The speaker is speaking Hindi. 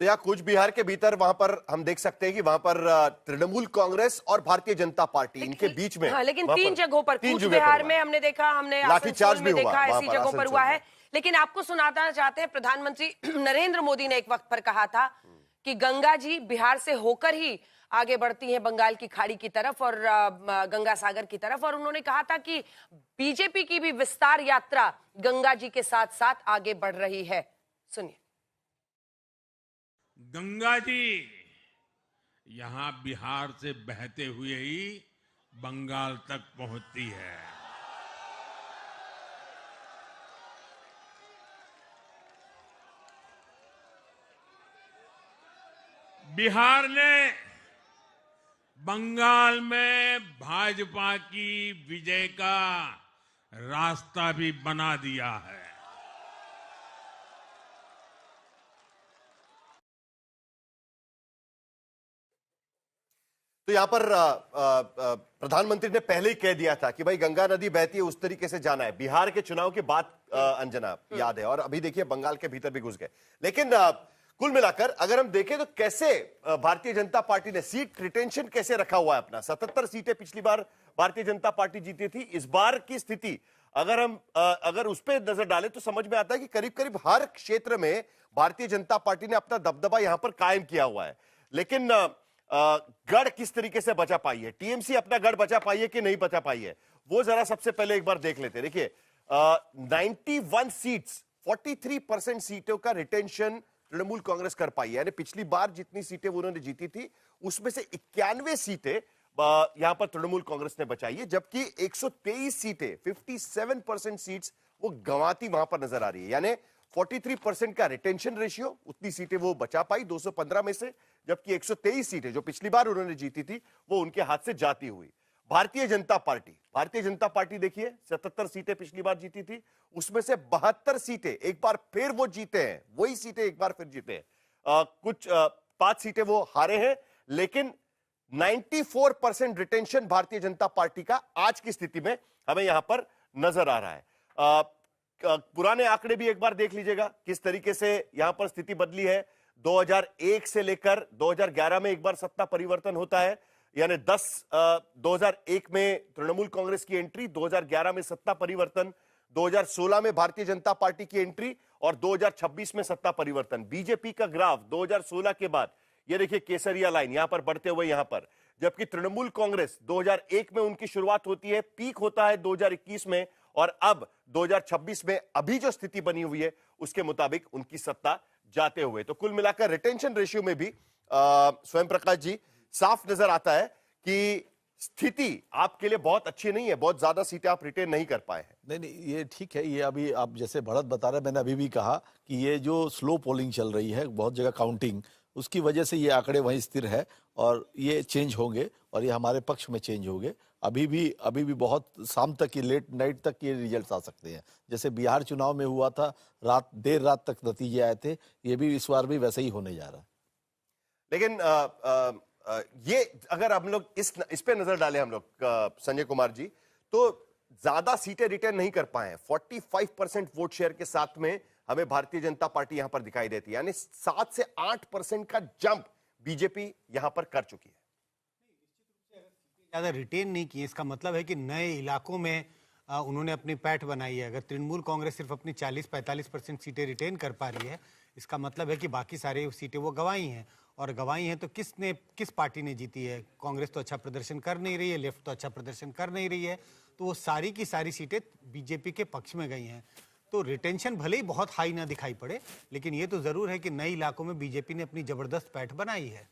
तो यहाँ कूच बिहार के भीतर वहां पर हम देख सकते हैं कि वहां पर तृणमूल कांग्रेस और भारतीय जनता पार्टी इनके बीच में, हाँ, लेकिन तीन जगहों पर कूच बिहार में हमने देखा, हमने आसनसोल में देखा, ऐसी जगहों पर हुआ है। लेकिन आपको सुनाना चाहते हैं, प्रधानमंत्री नरेंद्र मोदी ने एक वक्त पर कहा था कि गंगा जी बिहार से होकर ही आगे बढ़ती हैं बंगाल की खाड़ी की तरफ और गंगा सागर की तरफ, और उन्होंने कहा था कि बीजेपी की भी विस्तार यात्रा गंगा जी के साथ साथ आगे बढ़ रही है। सुनिए। गंगा जी यहां बिहार से बहते हुए ही बंगाल तक पहुंचती है। बिहार ने बंगाल में भाजपा की विजय का रास्ता भी बना दिया है। तो यहां पर प्रधानमंत्री ने पहले ही कह दिया था कि भाई गंगा नदी बहती है उस तरीके से जाना है। बिहार के चुनाव के बाद अंजना याद है, और अभी देखिए बंगाल के भीतर भी घुस गए। लेकिन कुल मिलाकर अगर हम देखें तो कैसे भारतीय जनता पार्टी ने सीट रिटेंशन कैसे रखा हुआ है अपना। 77 सीटें पिछली बार भारतीय जनता पार्टी जीती थी। इस बार की स्थिति अगर उस पर नजर डालें तो समझ में आता है कि करीब करीब हर क्षेत्र में भारतीय जनता पार्टी ने अपना दबदबा यहां पर कायम किया हुआ है। लेकिन गढ़ किस तरीके से बचा पाई है, टीएमसी अपना गढ़ बचा पाई है कि नहीं बचा पाई है, वो जरा सबसे पहले एक बार देख लेते हैं। देखिए 91 सीट्स, 43% सीटों का रिटेंशन तृणमूल कांग्रेस कर पाई है। यानी पिछली बार जितनी सीटें उन्होंने जीती थी उसमें से 91 सीटें यहां पर तृणमूल कांग्रेस ने बचाई है, जबकि 123 सीटें, 57% सीट्स वो गंवाती वहां पर नजर आ रही है। यानी 43% का रिटेंशन रेशियो, उतनी सीटें वो बचा पाई 215 में से, जबकि 123 सीटें जो पिछली बार उन्होंने जीती थी वो उनके हाथ से जाती हुई। भारतीय जनता पार्टी देखिए 77 सीटें पिछली बार जीती थी, उसमें से 72 सीटें एक बार फिर वो जीते हैं, वही सीटें एक बार फिर जीते हैं। कुछ 5 सीटें वो हारे हैं, लेकिन 94% रिटेंशन भारतीय जनता पार्टी का आज की स्थिति में हमें यहां पर नजर आ रहा है। पुराने आंकड़े भी एक बार देख लीजिएगा किस तरीके से यहां पर स्थिति बदली है। 2001 से लेकर 2011 में एक बार सत्ता परिवर्तन होता है, यानी 2001 में तृणमूल कांग्रेस की एंट्री, 2011 में सत्ता परिवर्तन, 2016 में भारतीय जनता पार्टी की एंट्री और 2026 में सत्ता परिवर्तन। बीजेपी का ग्राफ 2016 के बाद ये देखिए केसरिया लाइन यहां पर बढ़ते हुए यहां पर, जबकि तृणमूल कांग्रेस 2001 में उनकी शुरुआत होती है, पीक होता है 2021 में, और अब 2026 में अभी जो स्थिति बनी हुई है उसके मुताबिक उनकी सत्ता जाते हुए। तो कुल मिलाकर रिटेंशन रेशियो में भी स्वयं प्रकाश जी साफ नजर आता है कि स्थिति आपके लिए बहुत अच्छी नहीं है, बहुत ज्यादा सीटें आप रिटेन नहीं कर पाए हैं। नहीं, ये ठीक है। ये अभी आप जैसे बढ़त बता रहे हैं, मैंने अभी भी कहा कि ये जो स्लो पोलिंग चल रही है, बहुत जगह काउंटिंग, उसकी वजह से ये आंकड़े वहीं स्थिर है और ये चेंज होंगे और ये हमारे पक्ष में चेंज होंगे। अभी भी बहुत शाम तक, ये लेट नाइट तक ये रिजल्ट आ सकते हैं। जैसे बिहार चुनाव में हुआ था, देर रात तक नतीजे आए थे, ये भी इस बार भी वैसे ही होने जा रहा है। लेकिन ये अगर हम लोग इस पे नजर डालें हम लोग संजय कुमार जी, तो ज्यादा सीटें रिटेन नहीं कर पाए हैं। 45% वोट शेयर के साथ में हमें भारतीय जनता पार्टी यहां पर दिखाई देती है, यानी 7 से 8% का जंप बीजेपी यहां पर कर चुकी है। ज्यादा रिटेन नहीं किए, इसका मतलब है कि नए इलाकों में उन्होंने अपनी पैठ बनाई है। अगर तृणमूल कांग्रेस सिर्फ अपनी 40-45% सीटें रिटेन कर पा रही है, इसका मतलब है कि बाकी सारी सीटें वो गंवाई हैं, और गंवाई हैं तो किस पार्टी ने जीती है? कांग्रेस तो अच्छा प्रदर्शन कर नहीं रही है, लेफ्ट तो अच्छा प्रदर्शन कर नहीं रही है, तो वो सारी की सारी सीटें बीजेपी के पक्ष में गई हैं। तो रिटेंशन भले ही बहुत हाई ना दिखाई पड़े, लेकिन ये तो जरूर है कि नए इलाकों में बीजेपी ने अपनी जबरदस्त पैठ बनाई है।